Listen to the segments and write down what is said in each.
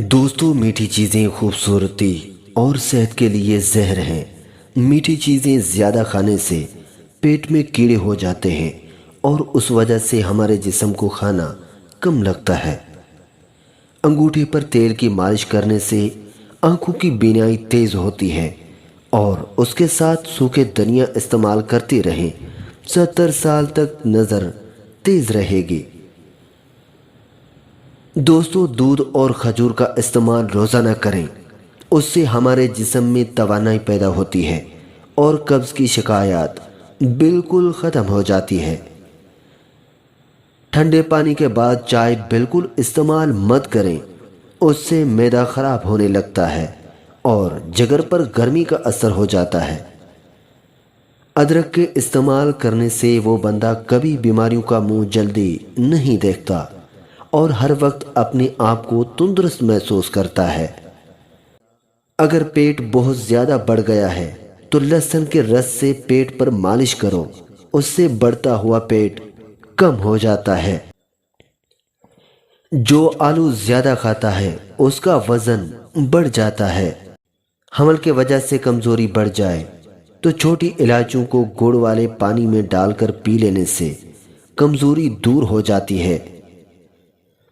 دوستو میٹھی چیزیں خوبصورتی اور صحت کے لیے زہر ہیں۔ میٹھی چیزیں زیادہ کھانے سے پیٹ میں کیڑے ہو جاتے ہیں اور اس وجہ سے ہمارے جسم کو کھانا کم لگتا ہے۔ انگوٹھے پر تیل کی مالش کرنے سے آنکھوں کی بینائی تیز ہوتی ہے اور اس کے ساتھ سوکھے دھنیا استعمال کرتے رہیں 70 سال تک نظر تیز رہے گی۔ دوستو دودھ اور کھجور کا استعمال روزانہ کریں، اس سے ہمارے جسم میں توانائی پیدا ہوتی ہے اور قبض کی شکایات بالکل ختم ہو جاتی ہے۔ ٹھنڈے پانی کے بعد چائے بالکل استعمال مت کریں، اس سے معدہ خراب ہونے لگتا ہے اور جگر پر گرمی کا اثر ہو جاتا ہے۔ ادرک کے استعمال کرنے سے وہ بندہ کبھی بیماریوں کا منہ جلدی نہیں دیکھتا اور ہر وقت اپنے آپ کو تندرست محسوس کرتا ہے۔ اگر پیٹ بہت زیادہ بڑھ گیا ہے تو لہسن کے رس سے پیٹ پر مالش کرو، اس سے بڑھتا ہوا پیٹ کم ہو جاتا ہے۔ جو آلو زیادہ کھاتا ہے اس کا وزن بڑھ جاتا ہے۔ حمل کی وجہ سے کمزوری بڑھ جائے تو چھوٹی الائچیوں کو گڑ والے پانی میں ڈال کر پی لینے سے کمزوری دور ہو جاتی ہے۔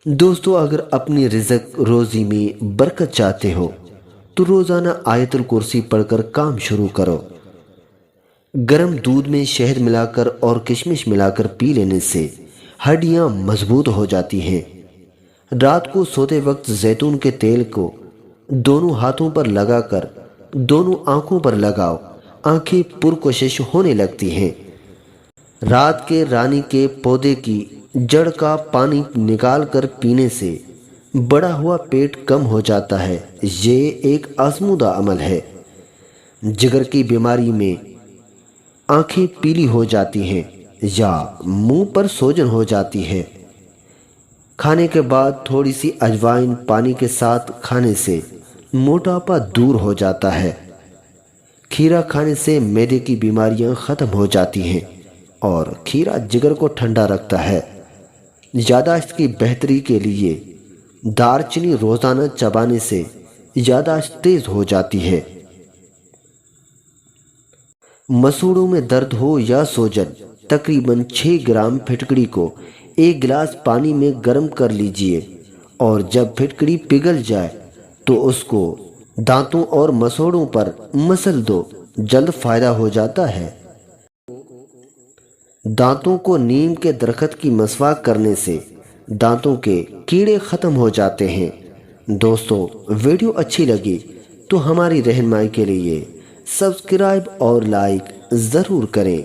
دوستو اگر اپنی رزق روزی میں برکت چاہتے ہو تو روزانہ آیت الکرسی پڑھ کر کام شروع کرو۔ گرم دودھ میں شہد ملا کر اور کشمش ملا کر پی لینے سے ہڈیاں مضبوط ہو جاتی ہیں۔ رات کو سوتے وقت زیتون کے تیل کو دونوں ہاتھوں پر لگا کر دونوں آنکھوں پر لگاؤ، آنکھیں پرکشش ہونے لگتی ہیں۔ رات کے رانی کے پودے کی جڑ کا پانی نکال کر پینے سے بڑا ہوا پیٹ کم ہو جاتا ہے۔ یہ ایک آزمودہ عمل ہے۔ جگر کی بیماری میں آنکھیں پیلی ہو جاتی ہیں یا منہ پر سوجن ہو جاتی ہے، کھانے کے بعد تھوڑی سی اجوائن پانی کے ساتھ کھانے سے موٹاپا دور ہو جاتا ہے۔ کھیرا کھانے سے معدے کی بیماریاں ختم ہو جاتی ہیں اور کھیرا جگر کو ٹھنڈا رکھتا ہے۔ یادداشت کی بہتری کے لیے دار چینی روزانہ چبانے سے یادداشت تیز ہو جاتی ہے۔ مسوڑوں میں درد ہو یا سوجن، تقریباً 6 گرام پھٹکڑی کو 1 گلاس پانی میں گرم کر لیجئے اور جب پھٹکڑی پگھل جائے تو اس کو دانتوں اور مسوڑوں پر مسل دو، جلد فائدہ ہو جاتا ہے۔ دانتوں کو نیم کے درخت کی مسواک کرنے سے دانتوں کے کیڑے ختم ہو جاتے ہیں۔ دوستو ویڈیو اچھی لگی تو ہماری رہنمائی کے لیے سبسکرائب اور لائک ضرور کریں۔